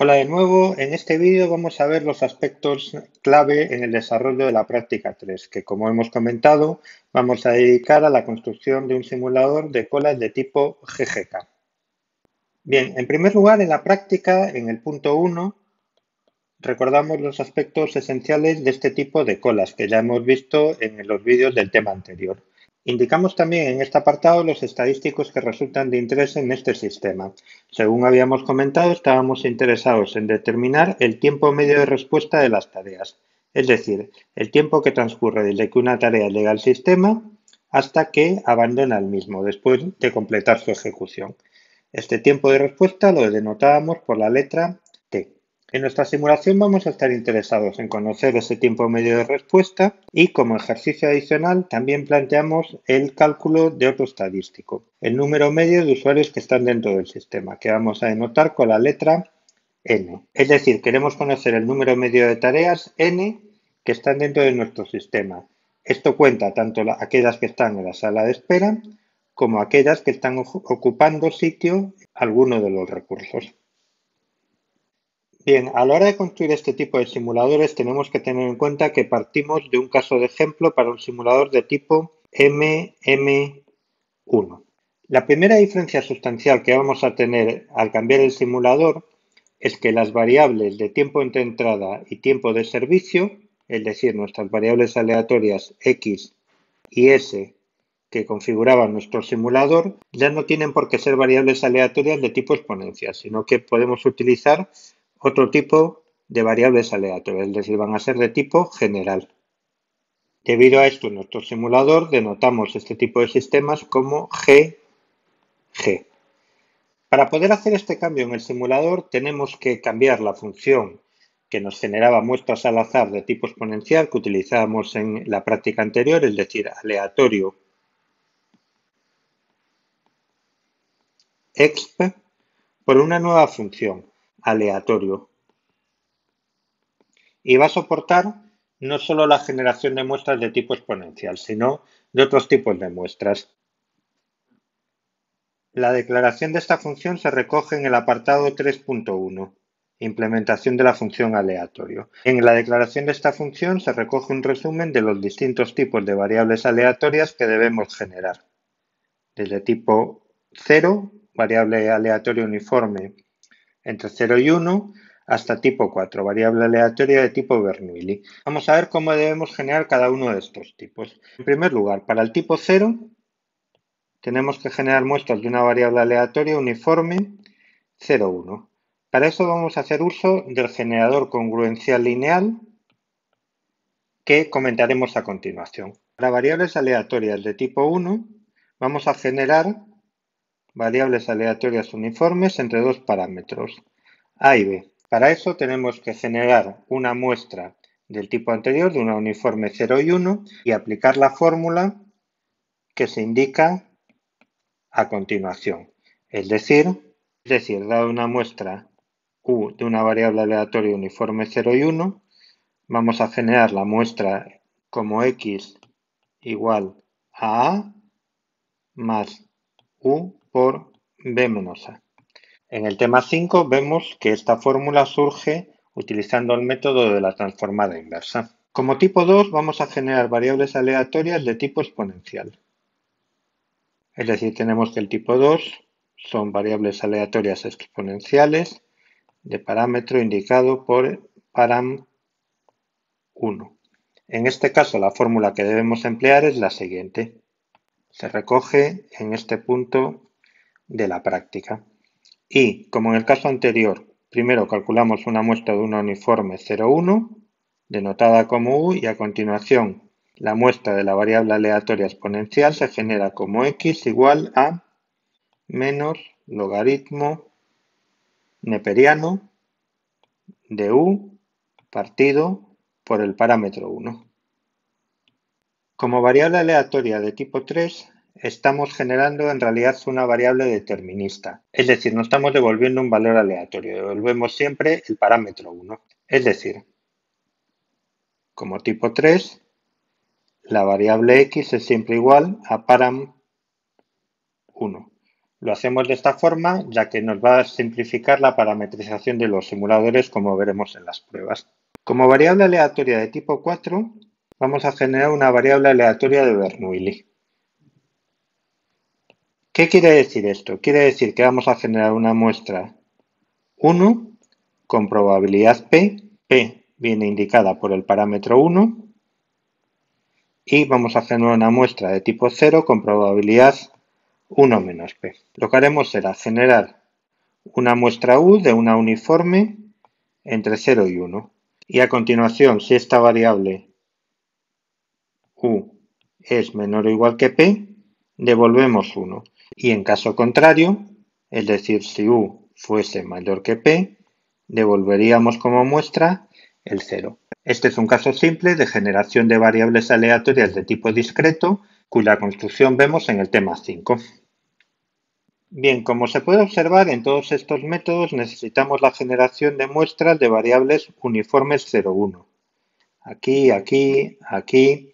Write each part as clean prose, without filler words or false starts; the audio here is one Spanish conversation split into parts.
Hola de nuevo, en este vídeo vamos a ver los aspectos clave en el desarrollo de la práctica 3, que como hemos comentado vamos a dedicar a la construcción de un simulador de colas de tipo GGK. Bien, en primer lugar, en la práctica, en el punto 1, recordamos los aspectos esenciales de este tipo de colas que ya hemos visto en los vídeos del tema anterior. Indicamos también en este apartado los estadísticos que resultan de interés en este sistema. Según habíamos comentado, estábamos interesados en determinar el tiempo medio de respuesta de las tareas, es decir, el tiempo que transcurre desde que una tarea llega al sistema hasta que abandona el mismo después de completar su ejecución. Este tiempo de respuesta lo denotábamos por la letra T. En nuestra simulación vamos a estar interesados en conocer ese tiempo medio de respuesta y como ejercicio adicional también planteamos el cálculo de otro estadístico, el número medio de usuarios que están dentro del sistema, que vamos a denotar con la letra N. Es decir, queremos conocer el número medio de tareas N que están dentro de nuestro sistema. Esto cuenta tanto aquellas que están en la sala de espera como aquellas que están ocupando sitio alguno de los recursos. Bien, a la hora de construir este tipo de simuladores tenemos que tener en cuenta que partimos de un caso de ejemplo para un simulador de tipo MM1. La primera diferencia sustancial que vamos a tener al cambiar el simulador es que las variables de tiempo entre entrada y tiempo de servicio, es decir, nuestras variables aleatorias X y S que configuraban nuestro simulador, ya no tienen por qué ser variables aleatorias de tipo exponencial, sino que podemos utilizar otro tipo de variables aleatorias, es decir, van a ser de tipo general. Debido a esto, en nuestro simulador denotamos este tipo de sistemas como GG. Para poder hacer este cambio en el simulador, tenemos que cambiar la función que nos generaba muestras al azar de tipo exponencial que utilizábamos en la práctica anterior, es decir, aleatorio exp, por una nueva función, aleatorio, y va a soportar no solo la generación de muestras de tipo exponencial, sino de otros tipos de muestras. La declaración de esta función se recoge en el apartado 3.1, implementación de la función aleatorio. En la declaración de esta función se recoge un resumen de los distintos tipos de variables aleatorias que debemos generar, desde tipo 0, variable aleatoria uniforme entre 0 y 1, hasta tipo 4, variable aleatoria de tipo Bernoulli. Vamos a ver cómo debemos generar cada uno de estos tipos. En primer lugar, para el tipo 0, tenemos que generar muestras de una variable aleatoria uniforme 0, 1. Para eso vamos a hacer uso del generador congruencial lineal que comentaremos a continuación. Para variables aleatorias de tipo 1, vamos a generar variables aleatorias uniformes entre dos parámetros, A y B. Para eso tenemos que generar una muestra del tipo anterior, de una uniforme 0 y 1, y aplicar la fórmula que se indica a continuación. Es decir, dado una muestra U de una variable aleatoria uniforme 0 y 1, vamos a generar la muestra como X igual a A más U por B menos A. En el tema 5 vemos que esta fórmula surge utilizando el método de la transformada inversa. Como tipo 2 vamos a generar variables aleatorias de tipo exponencial. Es decir, tenemos que el tipo 2 son variables aleatorias exponenciales de parámetro indicado por param1. En este caso la fórmula que debemos emplear es la siguiente. Se recoge en este punto de la práctica. Y, como en el caso anterior, primero calculamos una muestra de una uniforme 0,1, denotada como U, y a continuación la muestra de la variable aleatoria exponencial se genera como X igual a menos logaritmo neperiano de U partido por el parámetro 1. Como variable aleatoria de tipo 3, estamos generando en realidad una variable determinista. Es decir, no estamos devolviendo un valor aleatorio, devolvemos siempre el parámetro 1. Es decir, como tipo 3, la variable X es siempre igual a param1. Lo hacemos de esta forma ya que nos va a simplificar la parametrización de los simuladores como veremos en las pruebas. Como variable aleatoria de tipo 4 vamos a generar una variable aleatoria de Bernoulli. ¿Qué quiere decir esto? Quiere decir que vamos a generar una muestra 1 con probabilidad P viene indicada por el parámetro 1, y vamos a generar una muestra de tipo 0 con probabilidad 1 menos P. Lo que haremos será generar una muestra U de una uniforme entre 0 y 1. Y a continuación, si esta variable U es menor o igual que P, devolvemos 1. Y en caso contrario, es decir, si U fuese mayor que P, devolveríamos como muestra el 0. Este es un caso simple de generación de variables aleatorias de tipo discreto, cuya construcción vemos en el tema 5. Bien, como se puede observar, en todos estos métodos necesitamos la generación de muestras de variables uniformes 0,1. Aquí, aquí, aquí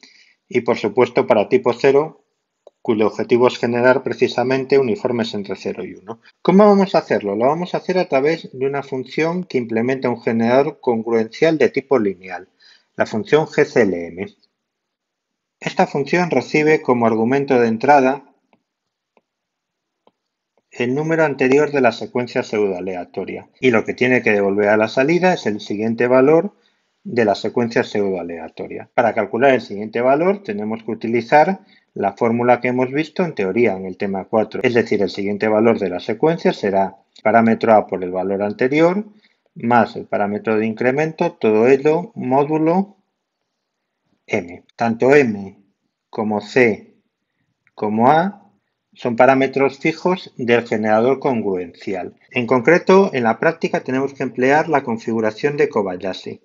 y por supuesto para tipo 0, cuyo objetivo es generar precisamente uniformes entre 0 y 1. ¿Cómo vamos a hacerlo? Lo vamos a hacer a través de una función que implementa un generador congruencial de tipo lineal, la función GCLM. Esta función recibe como argumento de entrada el número anterior de la secuencia pseudoaleatoria y lo que tiene que devolver a la salida es el siguiente valor de la secuencia pseudoaleatoria. Para calcular el siguiente valor tenemos que utilizar la fórmula que hemos visto en teoría en el tema 4, es decir, el siguiente valor de la secuencia será parámetro A por el valor anterior más el parámetro de incremento, todo ello módulo M. Tanto M como C como A son parámetros fijos del generador congruencial. En concreto, en la práctica tenemos que emplear la configuración de Kobayashi.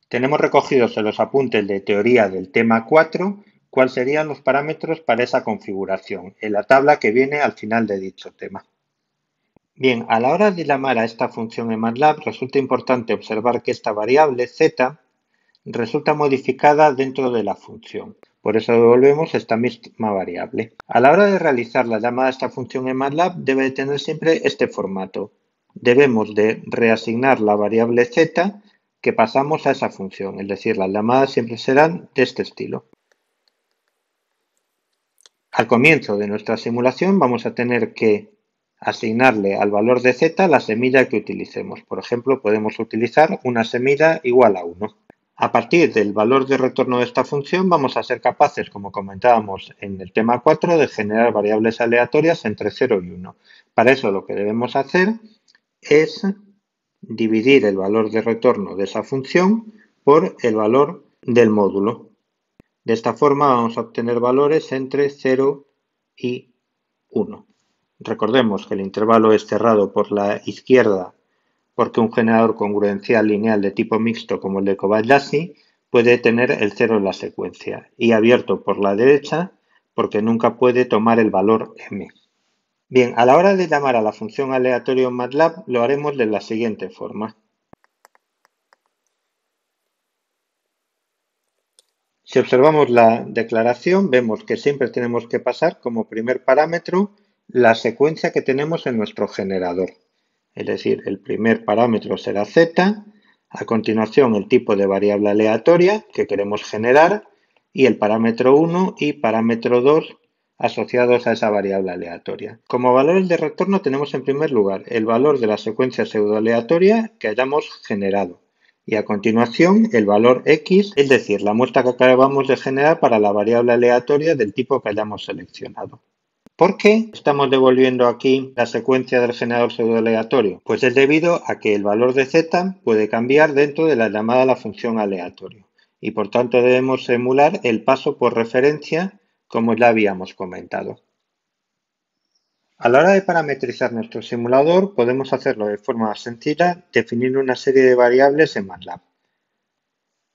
Tenemos recogidos en los apuntes de teoría del tema 4 cuáles serían los parámetros para esa configuración, en la tabla que viene al final de dicho tema. Bien, a la hora de llamar a esta función en MATLAB resulta importante observar que esta variable z resulta modificada dentro de la función. Por eso devolvemos esta misma variable. A la hora de realizar la llamada a esta función en MATLAB debe tener siempre este formato. Debemos de reasignar la variable z que pasamos a esa función, es decir, las llamadas siempre serán de este estilo. Al comienzo de nuestra simulación vamos a tener que asignarle al valor de z la semilla que utilicemos. Por ejemplo, podemos utilizar una semilla igual a 1. A partir del valor de retorno de esta función vamos a ser capaces, como comentábamos en el tema 4, de generar variables aleatorias entre 0 y 1. Para eso lo que debemos hacer es dividir el valor de retorno de esa función por el valor del módulo. De esta forma vamos a obtener valores entre 0 y 1. Recordemos que el intervalo es cerrado por la izquierda porque un generador congruencial lineal de tipo mixto como el de Kobayashi puede tener el 0 en la secuencia y abierto por la derecha porque nunca puede tomar el valor m. Bien, a la hora de llamar a la función aleatorio en MATLAB lo haremos de la siguiente forma. Si observamos la declaración, vemos que siempre tenemos que pasar como primer parámetro la secuencia que tenemos en nuestro generador. Es decir, el primer parámetro será z, a continuación el tipo de variable aleatoria que queremos generar y el parámetro 1 y parámetro 2 asociados a esa variable aleatoria. Como valores de retorno tenemos en primer lugar el valor de la secuencia pseudoaleatoria que hayamos generado y a continuación el valor x, es decir, la muestra que acabamos de generar para la variable aleatoria del tipo que hayamos seleccionado. ¿Por qué estamos devolviendo aquí la secuencia del generador pseudoaleatorio? Pues es debido a que el valor de z puede cambiar dentro de la llamada a la función aleatorio y por tanto debemos emular el paso por referencia como ya habíamos comentado. A la hora de parametrizar nuestro simulador podemos hacerlo de forma sencilla definiendo una serie de variables en MATLAB.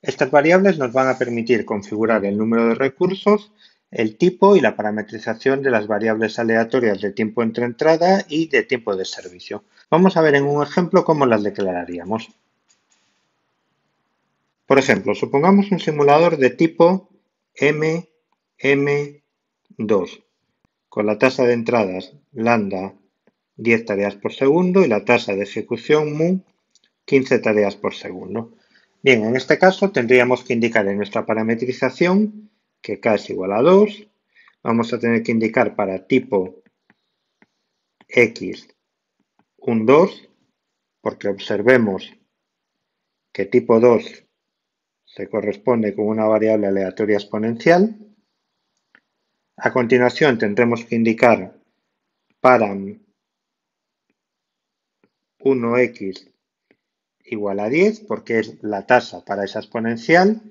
Estas variables nos van a permitir configurar el número de recursos, el tipo y la parametrización de las variables aleatorias de tiempo entre entrada y de tiempo de servicio. Vamos a ver en un ejemplo cómo las declararíamos. Por ejemplo, supongamos un simulador de tipo MM2 con la tasa de entradas lambda 10 tareas por segundo y la tasa de ejecución mu 15 tareas por segundo. Bien, en este caso tendríamos que indicar en nuestra parametrización que k es igual a 2. Vamos a tener que indicar para tipo x un 2, porque observemos que tipo 2 se corresponde con una variable aleatoria exponencial. A continuación tendremos que indicar param 1x igual a 10, porque es la tasa para esa exponencial.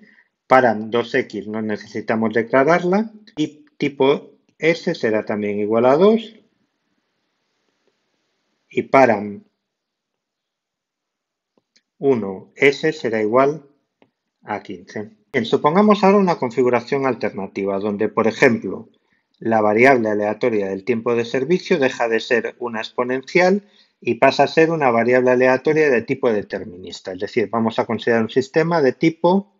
Param 2x no necesitamos declararla y tipo s será también igual a 2 y param 1s será igual a 15. Bien, supongamos ahora una configuración alternativa donde, por ejemplo, la variable aleatoria del tiempo de servicio deja de ser una exponencial y pasa a ser una variable aleatoria de tipo determinista. Es decir, vamos a considerar un sistema de tipo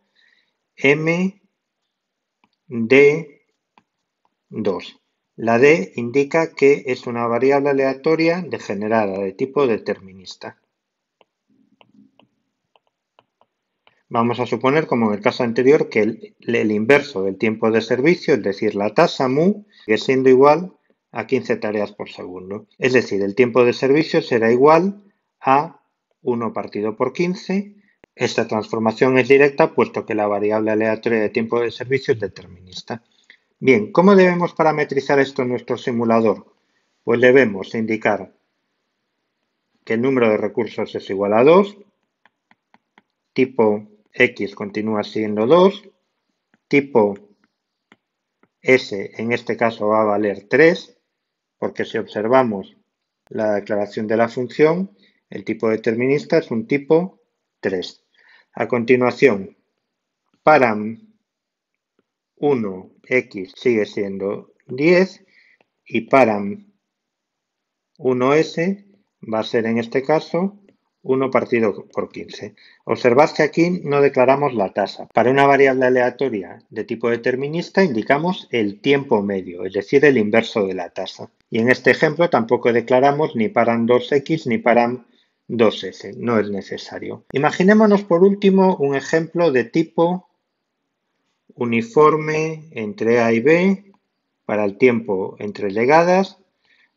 MD2. La D indica que es una variable aleatoria degenerada de tipo determinista. Vamos a suponer, como en el caso anterior, que el inverso del tiempo de servicio, es decir, la tasa mu, sigue siendo igual a 15 tareas por segundo. Es decir, el tiempo de servicio será igual a 1 partido por 15. Esta transformación es directa, puesto que la variable aleatoria de tiempo de servicio es determinista. Bien, ¿cómo debemos parametrizar esto en nuestro simulador? Pues debemos indicar que el número de recursos es igual a 2, tipo x continúa siendo 2, tipo s en este caso va a valer 3, porque si observamos la declaración de la función, el tipo determinista es un tipo 3. A continuación, param 1x sigue siendo 10 y param 1s va a ser en este caso 1 partido por 15. Observad que aquí no declaramos la tasa. Para una variable aleatoria de tipo determinista indicamos el tiempo medio, es decir, el inverso de la tasa. Y en este ejemplo tampoco declaramos ni param 2x ni param 2s, no es necesario. Imaginémonos por último un ejemplo de tipo uniforme entre A y B para el tiempo entre llegadas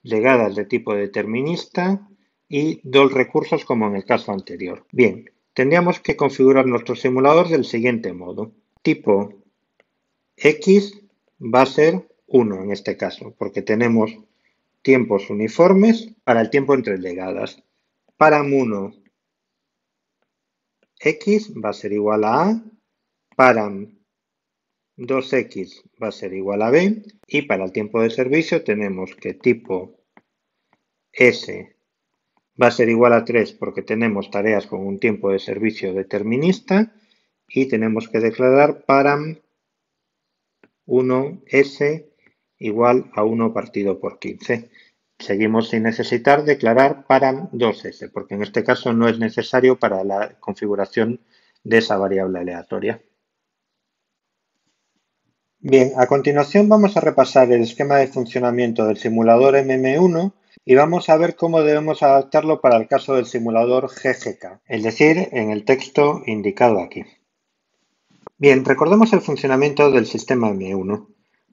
de tipo determinista y dos recursos como en el caso anterior. Bien, tendríamos que configurar nuestro simulador del siguiente modo. Tipo X va a ser 1 en este caso, porque tenemos tiempos uniformes para el tiempo entre llegadas. Param 1 X va a ser igual a A, param 2X va a ser igual a B y para el tiempo de servicio tenemos que tipo S va a ser igual a 3 porque tenemos tareas con un tiempo de servicio determinista y tenemos que declarar param 1s igual a 1 partido por 15. Seguimos sin necesitar declarar param 2s porque en este caso no es necesario para la configuración de esa variable aleatoria. Bien, a continuación vamos a repasar el esquema de funcionamiento del simulador MM1 y vamos a ver cómo debemos adaptarlo para el caso del simulador GGK, es decir, en el texto indicado aquí. Bien, recordemos el funcionamiento del sistema M1.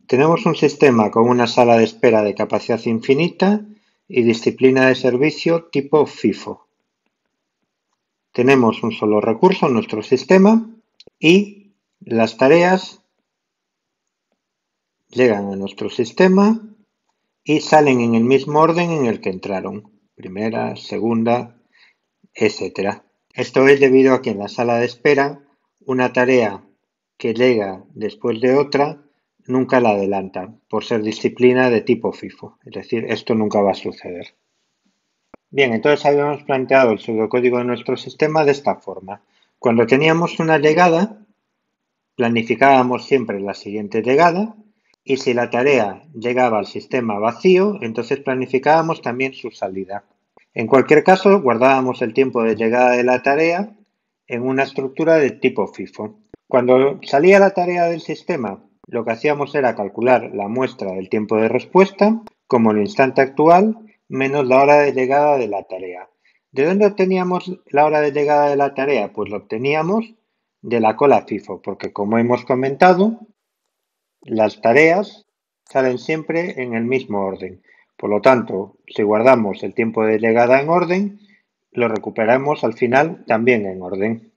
Tenemos un sistema con una sala de espera de capacidad infinita y disciplina de servicio tipo FIFO. Tenemos un solo recurso en nuestro sistema y las tareas llegan a nuestro sistema y salen en el mismo orden en el que entraron, primera, segunda, etc. Esto es debido a que en la sala de espera una tarea que llega después de otra nunca la adelanta por ser disciplina de tipo FIFO, es decir, esto nunca va a suceder. Bien, entonces habíamos planteado el pseudocódigo de nuestro sistema de esta forma. Cuando teníamos una llegada, planificábamos siempre la siguiente llegada y si la tarea llegaba al sistema vacío, entonces planificábamos también su salida. En cualquier caso, guardábamos el tiempo de llegada de la tarea en una estructura de tipo FIFO. Cuando salía la tarea del sistema, lo que hacíamos era calcular la muestra del tiempo de respuesta como el instante actual menos la hora de llegada de la tarea. ¿De dónde obteníamos la hora de llegada de la tarea? Pues lo obteníamos de la cola FIFO, porque como hemos comentado, las tareas salen siempre en el mismo orden. Por lo tanto, si guardamos el tiempo de llegada en orden, lo recuperamos al final también en orden.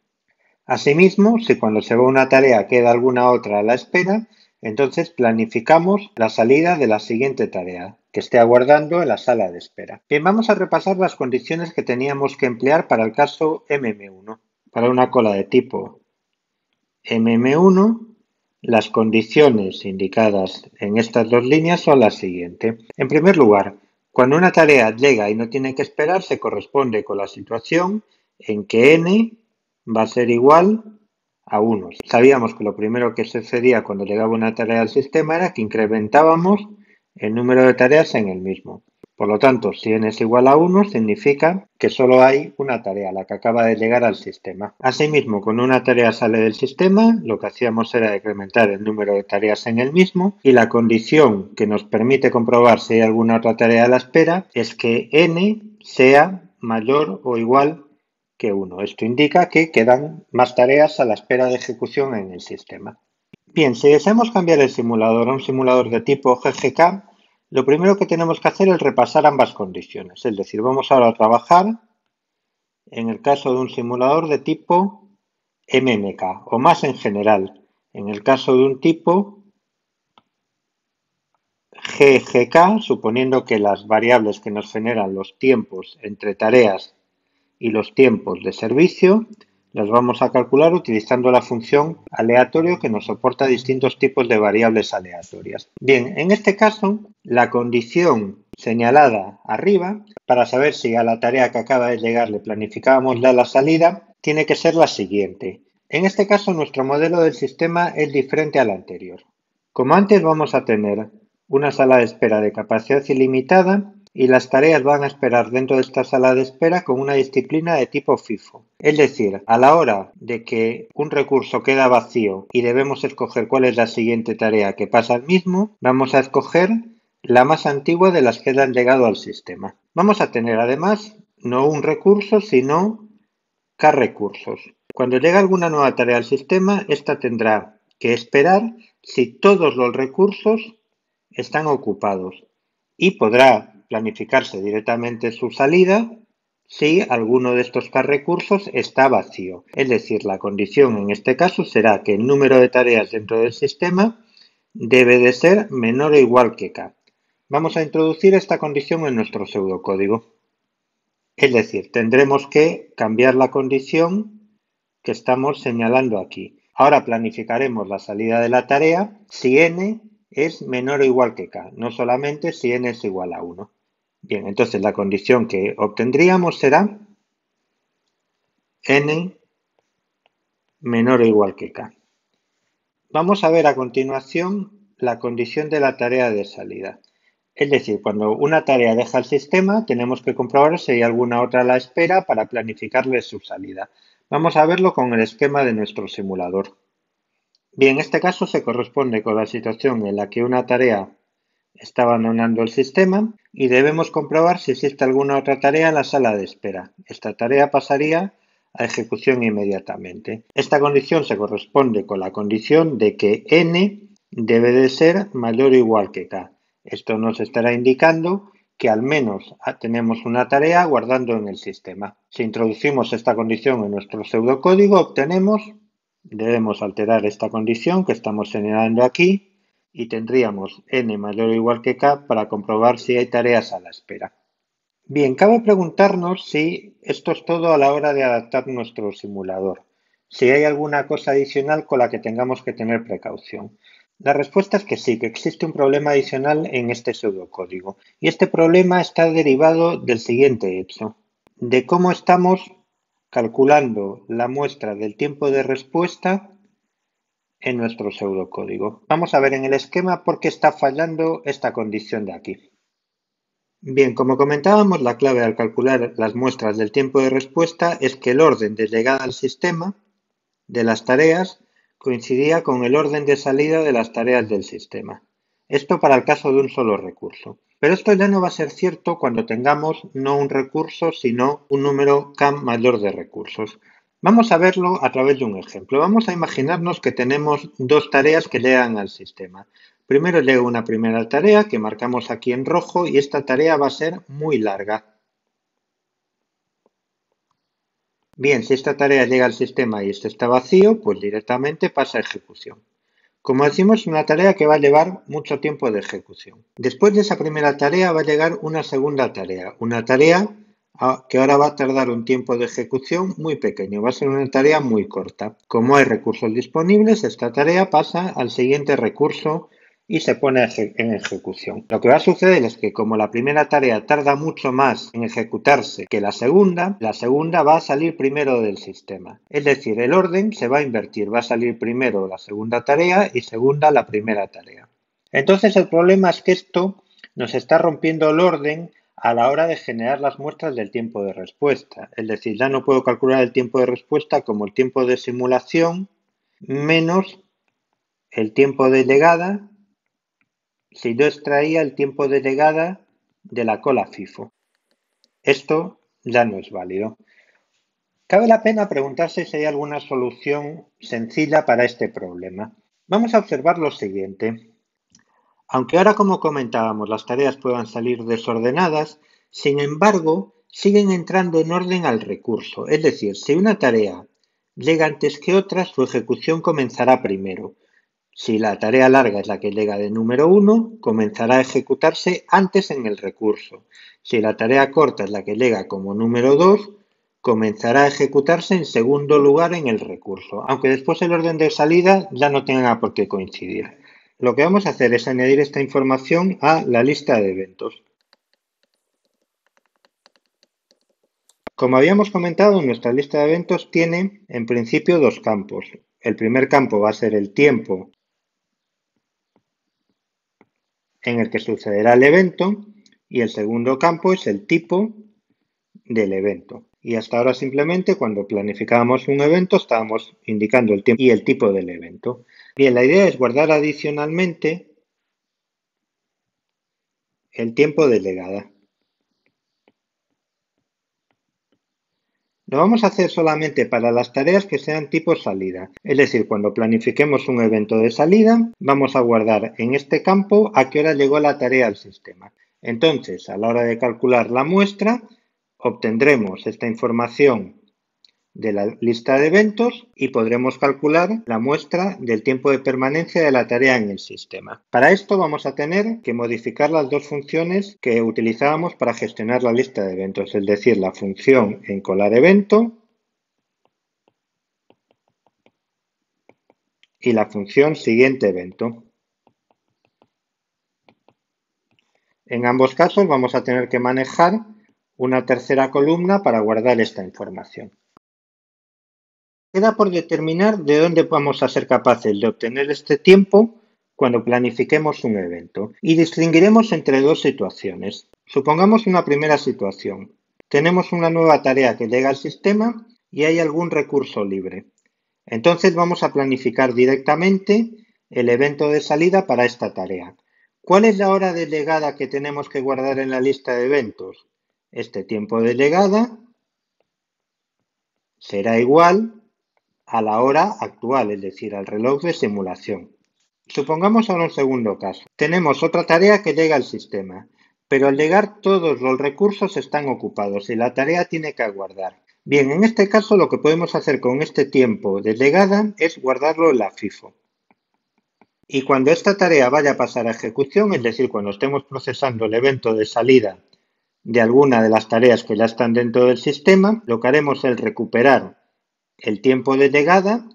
Asimismo, si cuando se va una tarea queda alguna otra a la espera, entonces planificamos la salida de la siguiente tarea, que esté aguardando en la sala de espera. Bien, vamos a repasar las condiciones que teníamos que emplear para el caso MM1. Para una cola de tipo MM1, las condiciones indicadas en estas dos líneas son las siguientes. En primer lugar, cuando una tarea llega y no tiene que esperar, se corresponde con la situación en que n va a ser igual a 1. Sabíamos que lo primero que sucedía cuando llegaba una tarea al sistema era que incrementábamos el número de tareas en el mismo. Por lo tanto, si n es igual a 1, significa que solo hay una tarea, la que acaba de llegar al sistema. Asimismo, cuando una tarea sale del sistema, lo que hacíamos era incrementar el número de tareas en el mismo, y la condición que nos permite comprobar si hay alguna otra tarea a la espera es que n sea mayor o igual que 1. Esto indica que quedan más tareas a la espera de ejecución en el sistema. Bien, si deseamos cambiar el simulador a un simulador de tipo GGK, lo primero que tenemos que hacer es repasar ambas condiciones. Es decir, vamos ahora a trabajar en el caso de un simulador de tipo MMK o más en general, en el caso de un tipo GGK, suponiendo que las variables que nos generan los tiempos entre tareas y los tiempos de servicio las vamos a calcular utilizando la función aleatorio que nos soporta distintos tipos de variables aleatorias. Bien, en este caso, la condición señalada arriba, para saber si a la tarea que acaba de llegar le planificábamos ya la salida, tiene que ser la siguiente. En este caso, nuestro modelo del sistema es diferente al anterior. Como antes, vamos a tener una sala de espera de capacidad ilimitada y las tareas van a esperar dentro de esta sala de espera con una disciplina de tipo FIFO. Es decir, a la hora de que un recurso queda vacío y debemos escoger cuál es la siguiente tarea que pasa al mismo, vamos a escoger la más antigua de las que han llegado al sistema. Vamos a tener además no un recurso, sino K recursos. Cuando llega alguna nueva tarea al sistema, esta tendrá que esperar si todos los recursos están ocupados y podrá planificarse directamente su salida si alguno de estos K recursos está vacío. Es decir, la condición en este caso será que el número de tareas dentro del sistema debe de ser menor o igual que K. Vamos a introducir esta condición en nuestro pseudocódigo. Es decir, tendremos que cambiar la condición que estamos señalando aquí. Ahora planificaremos la salida de la tarea si n es menor o igual que k, no solamente si n es igual a 1. Bien, entonces la condición que obtendríamos será n menor o igual que k. Vamos a ver a continuación la condición de la tarea de salida. Es decir, cuando una tarea deja el sistema, tenemos que comprobar si hay alguna otra a la espera para planificarle su salida. Vamos a verlo con el esquema de nuestro simulador. Bien, en este caso se corresponde con la situación en la que una tarea está abandonando el sistema y debemos comprobar si existe alguna otra tarea en la sala de espera. Esta tarea pasaría a ejecución inmediatamente. Esta condición se corresponde con la condición de que n debe de ser mayor o igual que k. Esto nos estará indicando que al menos tenemos una tarea guardando en el sistema. Si introducimos esta condición en nuestro pseudocódigo, debemos alterar esta condición que estamos señalando aquí y tendríamos n mayor o igual que k para comprobar si hay tareas a la espera. Bien, cabe preguntarnos si esto es todo a la hora de adaptar nuestro simulador, si hay alguna cosa adicional con la que tengamos que tener precaución. La respuesta es que sí, que existe un problema adicional en este pseudocódigo, y este problema está derivado del siguiente hecho, de cómo estamos calculando la muestra del tiempo de respuesta en nuestro pseudocódigo. Vamos a ver en el esquema por qué está fallando esta condición de aquí. Bien, como comentábamos, la clave al calcular las muestras del tiempo de respuesta es que el orden de llegada al sistema de las tareas coincidía con el orden de salida de las tareas del sistema. Esto para el caso de un solo recurso. Pero esto ya no va a ser cierto cuando tengamos no un recurso, sino un número k mayor de recursos. Vamos a verlo a través de un ejemplo. Vamos a imaginarnos que tenemos dos tareas que llegan al sistema. Primero llega una primera tarea que marcamos aquí en rojo y esta tarea va a ser muy larga. Bien, si esta tarea llega al sistema y este está vacío, pues directamente pasa a ejecución. Como decimos, es una tarea que va a llevar mucho tiempo de ejecución. Después de esa primera tarea va a llegar una segunda tarea, una tarea que ahora va a tardar un tiempo de ejecución muy pequeño, va a ser una tarea muy corta. Como hay recursos disponibles, esta tarea pasa al siguiente recurso y se pone en ejecución. Lo que va a suceder es que como la primera tarea tarda mucho más en ejecutarse que la segunda va a salir primero del sistema. Es decir, el orden se va a invertir, va a salir primero la segunda tarea y segunda la primera tarea. Entonces el problema es que esto nos está rompiendo el orden a la hora de generar las muestras del tiempo de respuesta. Es decir, ya no puedo calcular el tiempo de respuesta como el tiempo de simulación menos el tiempo de llegada si yo extraía el tiempo de llegada de la cola FIFO. Esto ya no es válido. Cabe la pena preguntarse si hay alguna solución sencilla para este problema. Vamos a observar lo siguiente. Aunque ahora, como comentábamos, las tareas puedan salir desordenadas, sin embargo, siguen entrando en orden al recurso. Es decir, si una tarea llega antes que otra, su ejecución comenzará primero. Si la tarea larga es la que llega de número 1, comenzará a ejecutarse antes en el recurso. Si la tarea corta es la que llega como número 2, comenzará a ejecutarse en segundo lugar en el recurso, aunque después el orden de salida ya no tenga por qué coincidir. Lo que vamos a hacer es añadir esta información a la lista de eventos. Como habíamos comentado, nuestra lista de eventos tiene en principio dos campos. El primer campo va a ser el tiempo en el que sucederá el evento y el segundo campo es el tipo del evento. Y hasta ahora simplemente cuando planificábamos un evento estábamos indicando el tiempo y el tipo del evento. Bien, la idea es guardar adicionalmente el tiempo de llegada. Lo vamos a hacer solamente para las tareas que sean tipo salida. Es decir, cuando planifiquemos un evento de salida, vamos a guardar en este campo a qué hora llegó la tarea al sistema. Entonces, a la hora de calcular la muestra, obtendremos esta información de la lista de eventos y podremos calcular la muestra del tiempo de permanencia de la tarea en el sistema. Para esto vamos a tener que modificar las dos funciones que utilizábamos para gestionar la lista de eventos, es decir, la función encolar evento y la función siguiente evento. En ambos casos vamos a tener que manejar una tercera columna para guardar esta información. Queda por determinar de dónde vamos a ser capaces de obtener este tiempo cuando planifiquemos un evento y distinguiremos entre dos situaciones. Supongamos una primera situación. Tenemos una nueva tarea que llega al sistema y hay algún recurso libre. Entonces vamos a planificar directamente el evento de salida para esta tarea. ¿Cuál es la hora de llegada que tenemos que guardar en la lista de eventos? Este tiempo de llegada será igual a la hora actual, es decir, al reloj de simulación. Supongamos ahora un segundo caso. Tenemos otra tarea que llega al sistema, pero al llegar todos los recursos están ocupados y la tarea tiene que aguardar. Bien, en este caso lo que podemos hacer con este tiempo de llegada es guardarlo en la FIFO. Y cuando esta tarea vaya a pasar a ejecución, es decir, cuando estemos procesando el evento de salida de alguna de las tareas que ya están dentro del sistema, lo que haremos es recuperar el tiempo de llegada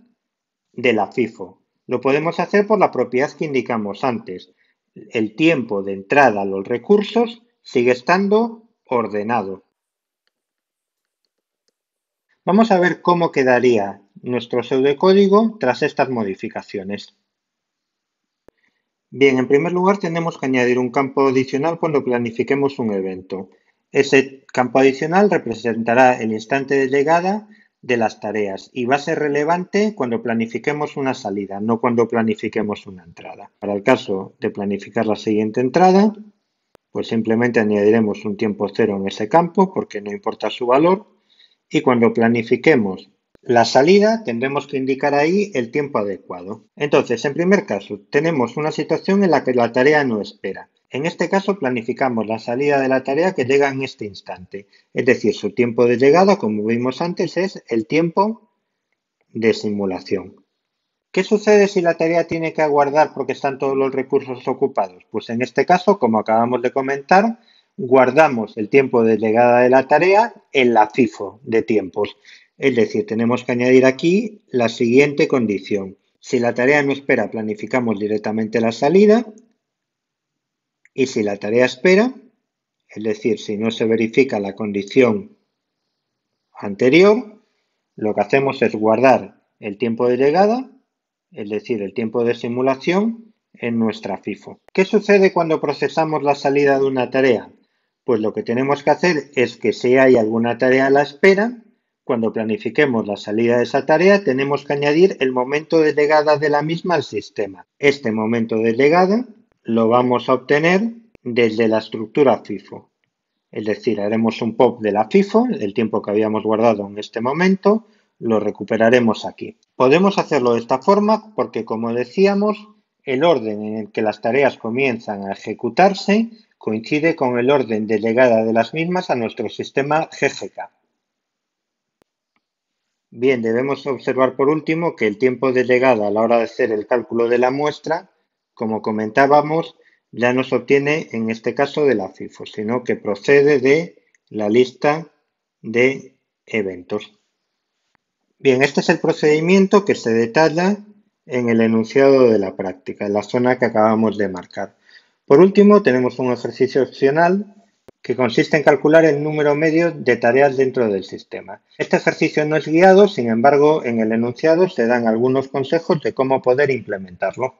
de la FIFO. Lo podemos hacer por la propiedad que indicamos antes. El tiempo de entrada a los recursos sigue estando ordenado. Vamos a ver cómo quedaría nuestro pseudocódigo tras estas modificaciones. Bien, en primer lugar tenemos que añadir un campo adicional cuando planifiquemos un evento. Ese campo adicional representará el instante de llegada de las tareas y va a ser relevante cuando planifiquemos una salida, no cuando planifiquemos una entrada. Para el caso de planificar la siguiente entrada, pues simplemente añadiremos un tiempo cero en ese campo porque no importa su valor, y cuando planifiquemos la salida tendremos que indicar ahí el tiempo adecuado. Entonces, en primer caso, tenemos una situación en la que la tarea no espera. En este caso planificamos la salida de la tarea que llega en este instante. Es decir, su tiempo de llegada, como vimos antes, es el tiempo de simulación. ¿Qué sucede si la tarea tiene que aguardar porque están todos los recursos ocupados? Pues en este caso, como acabamos de comentar, guardamos el tiempo de llegada de la tarea en la FIFO de tiempos. Es decir, tenemos que añadir aquí la siguiente condición. Si la tarea no espera, planificamos directamente la salida. Y si la tarea espera, es decir, si no se verifica la condición anterior, lo que hacemos es guardar el tiempo de llegada, es decir, el tiempo de simulación, en nuestra FIFO. ¿Qué sucede cuando procesamos la salida de una tarea? Pues lo que tenemos que hacer es que si hay alguna tarea a la espera, cuando planifiquemos la salida de esa tarea, tenemos que añadir el momento de llegada de la misma al sistema. Este momento de llegada lo vamos a obtener desde la estructura FIFO. Es decir, haremos un pop de la FIFO, el tiempo que habíamos guardado en este momento, lo recuperaremos aquí. Podemos hacerlo de esta forma porque, como decíamos, el orden en el que las tareas comienzan a ejecutarse coincide con el orden de llegada de las mismas a nuestro sistema GGK. Bien, debemos observar por último que el tiempo de llegada a la hora de hacer el cálculo de la muestra, como comentábamos, ya no se obtiene en este caso de la FIFO, sino que procede de la lista de eventos. Bien, este es el procedimiento que se detalla en el enunciado de la práctica, en la zona que acabamos de marcar. Por último, tenemos un ejercicio opcional que consiste en calcular el número medio de tareas dentro del sistema. Este ejercicio no es guiado, sin embargo, en el enunciado se dan algunos consejos de cómo poder implementarlo.